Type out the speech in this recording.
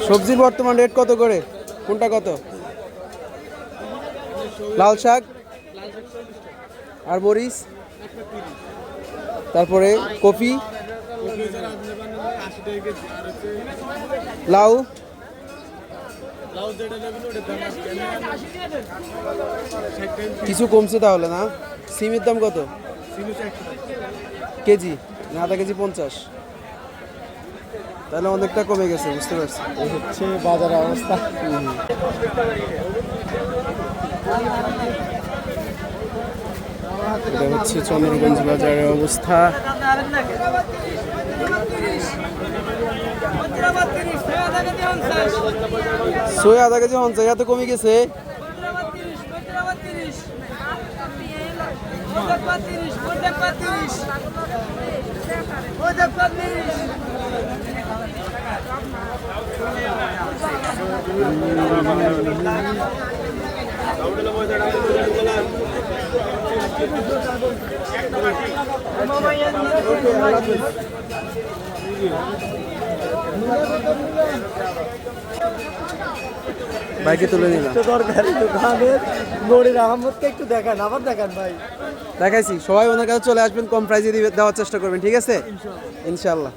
সবজির বর্তমান রেট কত করে? কোনটা কত? লাল শাক আর মরিচ, তারপরে কপি, লাউ, কিছু কমছে তাহলে না? সিমের দাম কত কেজি? না আধা কেজি 50, তাহলে অনেকটা কমে গেছে, বুঝতে পারছি। এই হচ্ছে বাজারের অবস্থা। এটা হচ্ছে চন্দ্রগঞ্জ বাজারের অবস্থা। সোয়া আধা কেজি 50, এত কমে গেছে। বাইকে তুলে নিলাম। তরকারি দোকানের গরির আহমদকে একটু দেখান, আবার দেখান ভাই। দেখাইছি, সবাই ওনার কাছে চলে আসবেন, কম প্রাইসে দেওয়ার চেষ্টা করবেন, ঠিক আছে ইনশাল্লাহ।